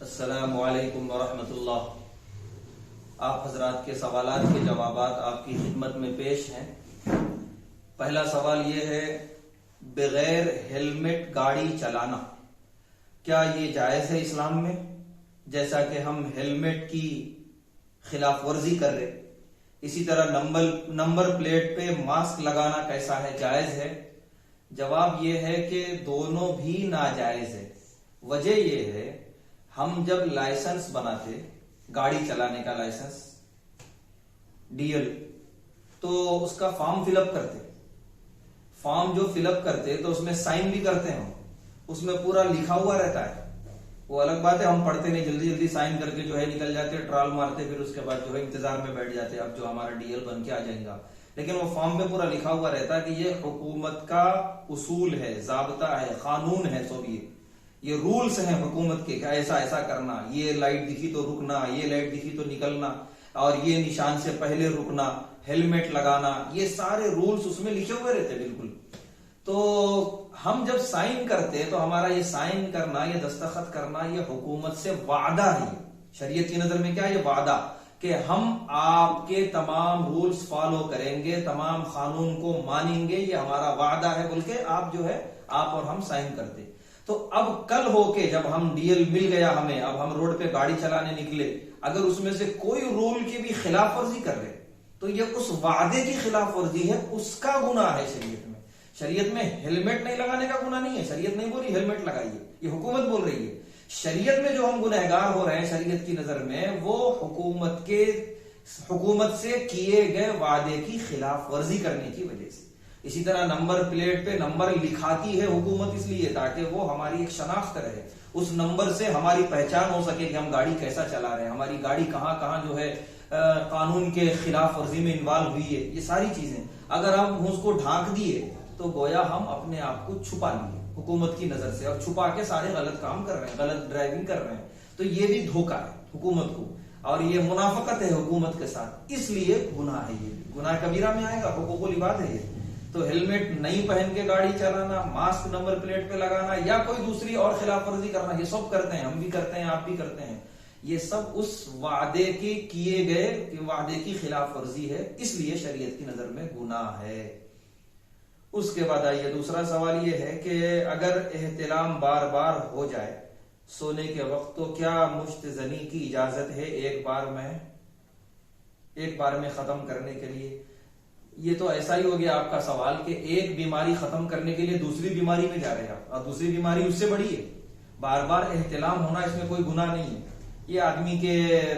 السلام علیکم ورحمۃ اللہ۔ آپ حضرات کے سوالات کے جوابات آپ کی خدمت میں پیش ہیں۔ پہلا سوال یہ ہے، بغیر ہیلمٹ گاڑی چلانا کیا یہ جائز ہے اسلام میں؟ جیسا کہ ہم ہیلمٹ کی خلاف ورزی کر رہے، اسی طرح نمبر پلیٹ پہ ماسک لگانا کیسا ہے، جائز ہے؟ جواب یہ ہے کہ دونوں بھی ناجائز ہے۔ وجہ یہ ہے، ہم جب لائسنس بناتے، گاڑی چلانے کا لائسنس ڈی ایل، تو اس کا فارم فل اپ کرتے، فارم جو فل اپ کرتے تو اس میں سائن بھی کرتے ہیں، اس میں پورا لکھا ہوا رہتا ہے۔ وہ الگ بات ہے ہم پڑھتے نہیں، جلدی جلدی سائن کر کے جو ہے نکل جاتے، ٹرال مارتے، پھر اس کے بعد جو ہے انتظار میں بیٹھ جاتے اب جو ہمارا ڈی ایل بن کے آ جائے گا۔ لیکن وہ فارم پہ پورا لکھا ہوا رہتا ہے کہ یہ حکومت کا اصول ہے، ضابطہ ہے، قانون ہے، سب یہ رولز ہیں حکومت کے کہ ایسا ایسا کرنا، یہ لائٹ دکھی تو رکنا، یہ لائٹ دکھی تو نکلنا، اور یہ نشان سے پہلے رکنا، ہیلمٹ لگانا، یہ سارے رولز اس میں لکھے ہوئے رہتے بالکل۔ تو ہم جب سائن کرتے تو ہمارا یہ سائن کرنا، یہ دستخط کرنا، یہ حکومت سے وعدہ ہے۔ شریعت کی نظر میں کیا ہے؟ یہ وعدہ کہ ہم آپ کے تمام رولز فالو کریں گے، تمام قانون کو مانیں گے، یہ ہمارا وعدہ ہے بول کے آپ جو ہے آپ اور ہم سائن کرتے۔ تو اب کل ہو کے جب ہم ڈی ایل مل گیا ہمیں، اب ہم روڈ پہ گاڑی چلانے نکلے، اگر اس میں سے کوئی رول کی بھی خلاف ورزی کر رہے تو یہ اس وعدے کی خلاف ورزی ہے، اس کا گناہ ہے شریعت میں۔ شریعت میں ہیلمٹ نہیں لگانے کا گناہ نہیں ہے، شریعت نہیں بول رہی ہیلمٹ لگائیے، یہ حکومت بول رہی ہے۔ شریعت میں جو ہم گنہگار ہو رہے ہیں شریعت کی نظر میں، وہ حکومت سے کیے گئے وعدے کی خلاف ورزی کرنے کی وجہ سے۔ اسی طرح نمبر پلیٹ پہ نمبر لکھاتی ہے حکومت اس لیے تاکہ وہ ہماری ایک شناخت رہے، اس نمبر سے ہماری پہچان ہو سکے کہ ہم گاڑی کیسا چلا رہے ہیں، ہماری گاڑی کہاں کہاں جو ہے قانون کے خلاف ورزی میں انوالو ہوئی ہے، یہ ساری چیزیں۔ اگر ہم اس کو ڈھانک دیے تو گویا ہم اپنے آپ کو چھپا لیے حکومت کی نظر سے، اور چھپا کے سارے غلط کام کر رہے ہیں، غلط ڈرائیونگ کر رہے ہیں، تو یہ بھی دھوکہ ہے حکومت کو، اور یہ منافقت ہے حکومت کے ساتھ، اس لیے گناہ ہے، یہ گناہ کبیرہ میں آئے گا، حقوق العباد ہے یہ۔ تو ہیلمٹ نہیں پہن کے گاڑی چلانا، ماسک نمبر پلیٹ پہ لگانا، یا کوئی دوسری اور خلاف ورزی کرنا، یہ سب کرتے ہیں، ہم بھی کرتے ہیں، آپ بھی کرتے ہیں، یہ سب اس وعدے کے کیے گئے وعدے کی خلاف ورزی ہے، اس لیے شریعت کی نظر میں گناہ ہے۔ اس کے بعد آئیے دوسرا سوال یہ ہے کہ اگر احتلام بار بار ہو جائے سونے کے وقت تو کیا مشت زنی کی اجازت ہے ایک بار میں ختم کرنے کے لیے؟ یہ تو ایسا ہی ہو گیا آپ کا سوال کہ ایک بیماری ختم کرنے کے لیے دوسری بیماری میں جا رہے ہیں آپ، اور دوسری بیماری اس سے بڑی ہے۔ بار بار احتلام ہونا اس میں کوئی گناہ نہیں ہے، یہ آدمی کے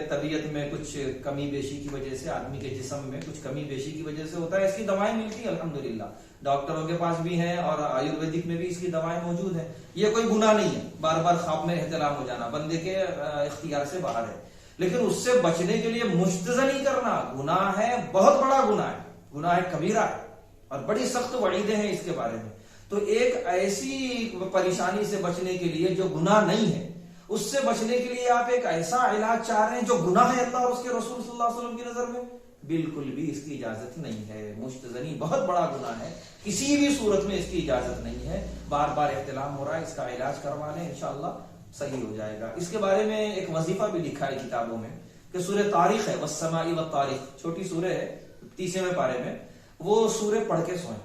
طبیعت میں کچھ کمی بیشی کی وجہ سے، آدمی کے جسم میں کچھ کمی بیشی کی وجہ سے ہوتا ہے، اس کی دوائیں ملتی ہیں الحمدللہ، ڈاکٹروں کے پاس بھی ہیں اور آیورویدک میں بھی اس کی دوائیں موجود ہیں، یہ کوئی گناہ نہیں ہے۔ بار بار خواب میں احتلام ہو جانا بندے کے اختیار سے باہر ہے، لیکن اس سے بچنے کے لیے مشتزنی کرنا گناہ ہے، بہت بڑا گناہ ہے، گناہ کبیرہ ہے، اور بڑی سخت وعیدیں ہیں اس کے بارے میں۔ تو ایک ایسی پریشانی سے بچنے کے لیے جو گناہ نہیں ہے، اس سے بچنے کے لیے آپ ایک ایسا علاج چاہ رہے ہیں جو گناہ ہے اللہ اور اس کے رسول صلی اللہ علیہ وسلم کی نظر میں، بالکل بھی اس کی اجازت نہیں ہے۔ مشتزنی بہت بڑا گناہ ہے، کسی بھی صورت میں اس کی اجازت نہیں ہے۔ بار بار احتلام ہو رہا ہے، اس کا علاج کروا لیں، انشاءاللہ صحیح ہو جائے گا۔ اس کے بارے میں ایک وظیفہ بھی لکھا ہے کتابوں میں کہ سورہ طارق ہے، والسماء والطارق، چھوٹی سورہ ہے 30ویں پارے میں، وہ سورہ پڑھ کے سوئیں،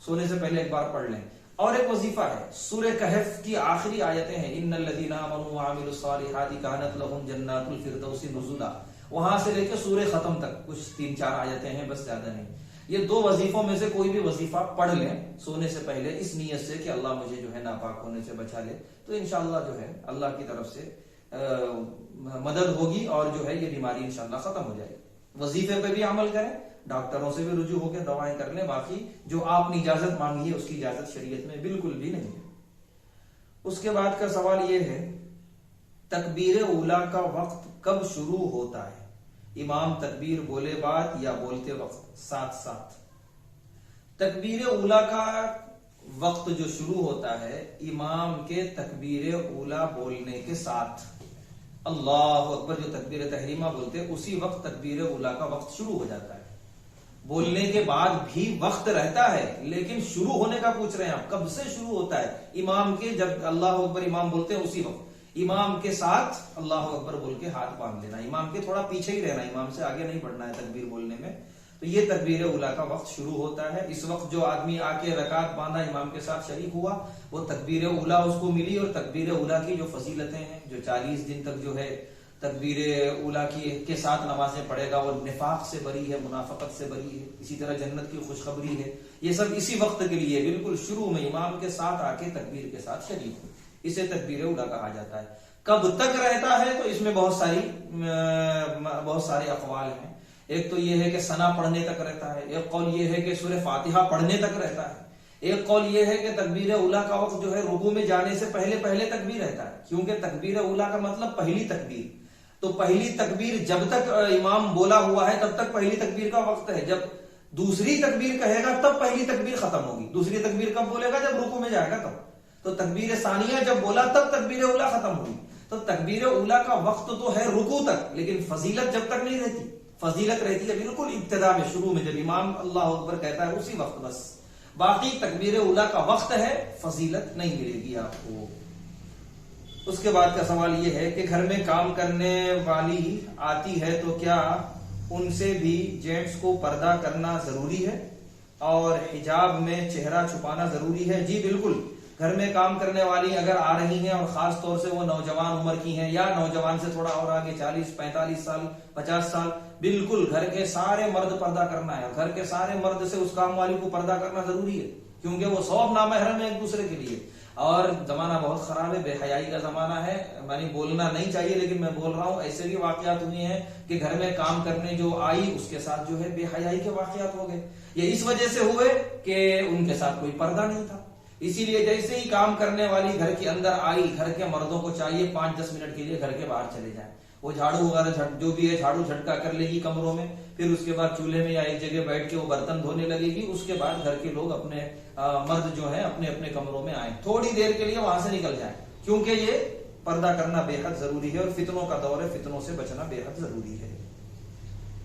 سونے سے پہلے ایک بار پڑھ لیں۔ اور ایک وظیفہ ہے سورہ کہف کی آخری آیتیں ہیں، ان الذین آمنوا وعملوا الصالحات کانت لهم جنات الفردوس نزلا، وہاں سے لے کے سورہ ختم تک کچھ 3-4 آیتیں ہیں، بس زیادہ نہیں۔ یہ 2 وظیفوں میں سے کوئی بھی وظیفہ پڑھ لیں سونے سے پہلے، اس نیت سے کہ اللہ مجھے جو ہے ناپاک ہونے سے بچا لے، تو انشاءاللہ جو ہے اللہ کی طرف سے مدد ہوگی، اور جو ہے یہ بیماری انشاءاللہ ختم ہو جائے گی۔ وظیفے پہ بھی عمل کریں، ڈاکٹروں سے بھی رجوع ہو کے دوائیں کر لیں، باقی جو آپ نے اجازت مانگی ہے اس کی اجازت شریعت میں بالکل بھی نہیں ہے۔ اس کے بعد کا سوال یہ ہے، تکبیر اولیٰ کا وقت کب شروع ہوتا ہے؟ امام تکبیر بولے بعد یا بولتے وقت ساتھ ساتھ؟ تکبیر اولیٰ کا وقت جو شروع ہوتا ہے امام کے تکبیر اولیٰ بولنے کے ساتھ، اللہ اکبر جو تکبیر تحریمہ بولتے ہیں اسی وقت تکبیر اولیٰ کا وقت شروع ہو جاتا ہے۔ بولنے کے بعد بھی وقت رہتا ہے، لیکن شروع ہونے کا پوچھ رہے ہیں آپ، کب سے شروع ہوتا ہے؟ امام کے جب اللہ اکبر امام بولتے ہیں اسی وقت، امام کے ساتھ اللہ اکبر بول کے ہاتھ باندھ لینا، امام کے تھوڑا پیچھے ہی رہنا، امام سے آگے نہیں بڑھنا ہے تکبیر بولنے میں. تو یہ تکبیر اولا کا وقت شروع ہوتا ہے. اس وقت جو آدمی آ کے رکعت باندھا امام کے ساتھ شریک ہوا وہ تکبیر اولا اس کو ملی. اور تکبیر اولا کی جو فضیلتیں ہیں، جو 40 دن تک جو ہے تکبیر اولا کے ساتھ نمازیں پڑھے گا، وہ نفاق سے بری ہے، منافقت سے بری ہے، اسی طرح جنت کی خوشخبری ہے. یہ سب اسی وقت کے لیے بالکل شروع میں امام کے ساتھ آ کے تکبیر کے ساتھ شریک ہو، اسے تکبیر اولا کہا جاتا ہے. کب تک رہتا ہے تو اس میں بہت سارے اقوال ہیں. ایک تو یہ ہے کہ ثنا پڑھنے تک رہتا ہے، ایک قول یہ ہے کہ سورہ فاتحہ پڑھنے تک رہتا ہے، ایک قول یہ ہے کہ تکبیر اولا کا وقت جو ہے رکوع میں جانے سے پہلے تکبیر رہتا ہے، کیونکہ تکبیر اولا کا مطلب پہلی تکبیر. تو پہلی تکبیر جب تک امام بولا ہوا ہے تب تک پہلی تکبیر کا وقت ہے. جب دوسری تکبیر کہے گا تب پہلی تکبیر ختم ہوگی. دوسری تکبیر کب بولے گا؟ جب رکوع میں جائے گا تب. تو تکبیر ثانیہ جب بولا تب تکبیر اولا ختم ہوئی. تو تکبیر اولا کا وقت تو ہے رکوع تک، لیکن فضیلت جب تک نہیں رہتی. فضیلت رہتی ہے بالکل ابتدا میں، شروع میں، جب امام اللہ اکبر کہتا ہے اسی وقت بس. باقی تکبیر اولا کا وقت ہے، فضیلت نہیں ملے گی آپ کو. اس کے بعد کا سوال یہ ہے کہ گھر میں کام کرنے والی آتی ہے تو کیا ان سے بھی جینٹس کو پردہ کرنا ضروری ہے اور حجاب میں چہرہ چھپانا ضروری ہے؟ جی بالکل. گھر میں کام کرنے والی اگر آ رہی ہیں اور خاص طور سے وہ نوجوان عمر کی ہیں یا نوجوان سے تھوڑا اور آگے 40 45 سال 50 سال، بالکل گھر کے سارے مرد پردہ کرنا ہے. گھر کے سارے مرد سے اس کام والی کو پردہ کرنا ضروری ہے، کیونکہ وہ 100 نامحرم ہے ایک دوسرے کے لیے. اور زمانہ بہت خراب ہے، بے حیائی کا زمانہ ہے. میں بولنا نہیں چاہیے لیکن میں بول رہا ہوں. ایسے بھی واقعات ہوئے ہیں کہ گھر میں کام کرنے جو آئی اس کے ساتھ جو ہے بے حیائی کے واقعات ہو گئے. یہ اس وجہ سے ہوئے کہ ان کے ساتھ کوئی پردہ نہیں تھا. اسی لیے جیسے ہی کام کرنے والی گھر کے اندر آئی، گھر کے مردوں کو چاہیے 5-10 منٹ کے لیے گھر کے باہر چلے جائیں. وہ جھاڑو وغیرہ جو بھی ہے جھاڑو جھٹکا کر لے گی کمروں میں، پھر اس کے بعد چولہے میں یا ایک جگہ بیٹھ کے وہ برتن دھونے لگے گی. اس کے بعد گھر کے لوگ اپنے مرد جو ہیں اپنے اپنے کمروں میں آئیں، تھوڑی دیر کے لیے وہاں سے نکل جائیں، کیونکہ یہ پردہ کرنا بے حد ضروری ہے اور فتنوں کا دور ہے، فتنوں سے بچنا بے حد ضروری ہے.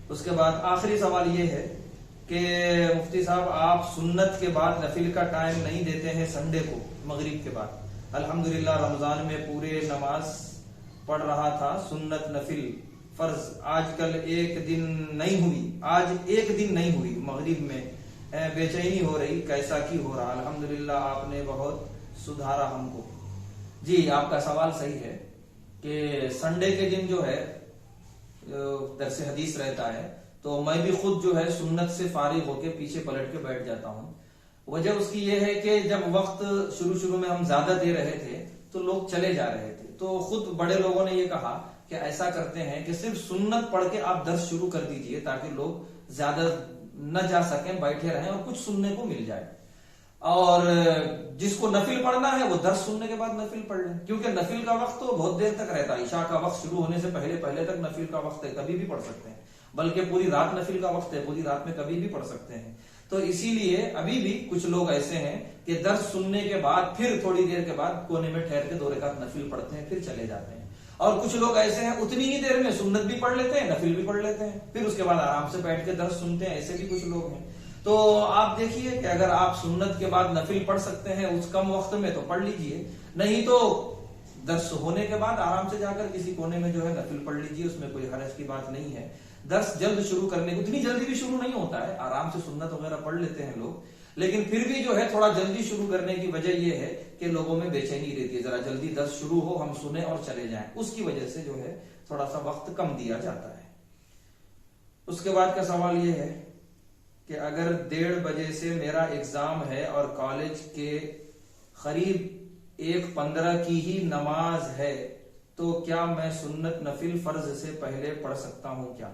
اس کے بعد آخری سوال یہ ہے کہ مفتی صاحب آپ سنت کے بعد نفل کا ٹائم نہیں دیتے ہیں سنڈے کو مغرب کے بعد. الحمدللہ رمضان میں پورے نماز پڑھ رہا تھا، سنت نفل فرض آج کل ایک دن نہیں ہوئی مغرب میں بے چینی ہو رہی، کیسا کی ہو رہا؟ الحمدللہ آپ نے بہت سدھارا ہم کو. جی آپ کا سوال صحیح ہے کہ سنڈے کے دن جو ہے درس حدیث رہتا ہے، تو میں بھی خود جو ہے سنت سے فارغ ہو کے پیچھے پلٹ کے بیٹھ جاتا ہوں. وجہ اس کی یہ ہے کہ جب وقت شروع میں ہم زیادہ دے رہے تھے تو لوگ چلے جا رہے تھے، تو خود بڑے لوگوں نے یہ کہا کہ ایسا کرتے ہیں کہ صرف سنت پڑھ کے آپ درس شروع کر دیجئے تاکہ لوگ زیادہ نہ جا سکیں، بیٹھے رہیں اور کچھ سننے کو مل جائے. اور جس کو نفل پڑھنا ہے وہ درس سننے کے بعد نفل پڑھ لیں، کیونکہ نفل کا وقت تو بہت دیر تک رہتا ہے. عشاء کا وقت شروع ہونے سے پہلے تک نفل کا وقت ہے، کبھی بھی پڑھ سکتے ہیں، بلکہ پوری رات نفل کا وقت ہے، پوری رات میں کبھی بھی پڑھ سکتے ہیں. تو اسی لیے ابھی بھی کچھ لوگ ایسے ہیں کہ درس سننے کے بعد پھر تھوڑی دیر کے بعد کونے میں ٹھہر کے 2 رکعت نفل پڑھتے ہیں، پھر چلے جاتے ہیں. اور کچھ لوگ ایسے ہیں اتنی ہی دیر میں سنت بھی پڑھ لیتے ہیں، نفل بھی پڑھ لیتے ہیں، پھر اس کے بعد آرام سے بیٹھ کے درس سنتے ہیں. ایسے بھی کچھ لوگ ہیں. تو آپ دیکھیے کہ اگر آپ سنت کے بعد نفل پڑھ سکتے ہیں اس کم وقت میں تو پڑھ لیجئے، نہیں تو درس ہونے کے بعد آرام سے جا کر کسی کونے میں جو ہے نفل پڑھ لیجئے، اس میں کوئی حرج کی بات نہیں ہے. درس جلد شروع کرنے، اتنی جلدی بھی شروع نہیں ہوتا ہے، آرام سے سنت وغیرہ پڑھ لیتے ہیں لوگ، لیکن پھر بھی جو ہے تھوڑا جلدی شروع کرنے کی وجہ یہ ہے کہ لوگوں میں بے چینی رہتی ہے، ذرا جلدی درس شروع ہو، ہم سنیں اور چلے جائیں، اس کی وجہ سے جو ہے تھوڑا سا وقت کم دیا جاتا ہے. اس کے بعد کا سوال یہ ہے کہ اگر 1:30 بجے سے میرا ایگزام ہے اور کالج کے قریب 1:15 کی ہی نماز ہے تو کیا میں سنت نفل فرض سے پہلے پڑھ سکتا ہوں کیا؟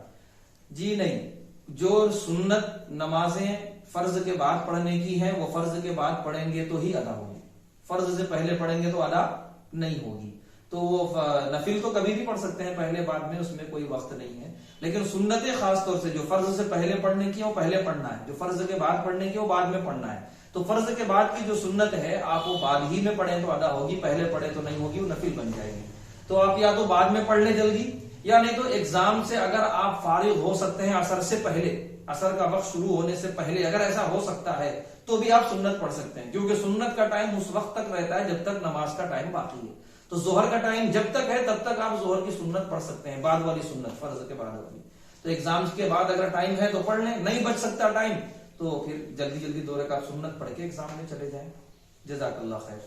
جی نہیں، جو سنت نمازیں فرض کے بعد پڑھنے کی ہیں وہ فرض کے بعد پڑھیں گے تو ہی ادا ہوگی، فرض سے پہلے پڑھیں گے تو ادا نہیں ہوگی. تو وہ نفل تو کبھی بھی پڑھ سکتے ہیں پہلے بعد میں، اس میں کوئی وقت نہیں ہے، لیکن سنتیں خاص طور سے جو فرض سے پہلے پڑھنے کی وہ پہلے پڑھنا ہے، جو فرض کے بعد پڑھنے کی وہ بعد میں پڑھنا ہے. تو فرض کے بعد کی جو سنت ہے آپ وہ بعد ہی میں پڑھیں تو ادا ہوگی، پہلے پڑھے تو نہیں ہوگی، وہ نفل بن جائے گی. تو آپ یا تو بعد میں پڑھ لیں جلدی، یا نہیں تو ایگزام سے اگر آپ فارغ ہو سکتے ہیں عصر سے پہلے، عصر کا وقت شروع ہونے سے پہلے اگر ایسا ہو سکتا ہے تو بھی آپ سنت پڑھ سکتے ہیں، کیونکہ سنت کا ٹائم اس وقت تک رہتا ہے جب تک نماز کا ٹائم باقی ہے. تو ظہر کا ٹائم جب تک ہے تب تک آپ ظہر کی سنت پڑھ سکتے ہیں، بعد والی سنت، فرض کے بعد والی. تو ایگزامز کے بعد اگر ٹائم ہے تو پڑھ لیں، نہیں بچ سکتا ٹائم تو پھر جلدی جلدی 2 رکعت سنت پڑھ کے ایگزام میں چلے جائیں. جزاک اللہ خیر.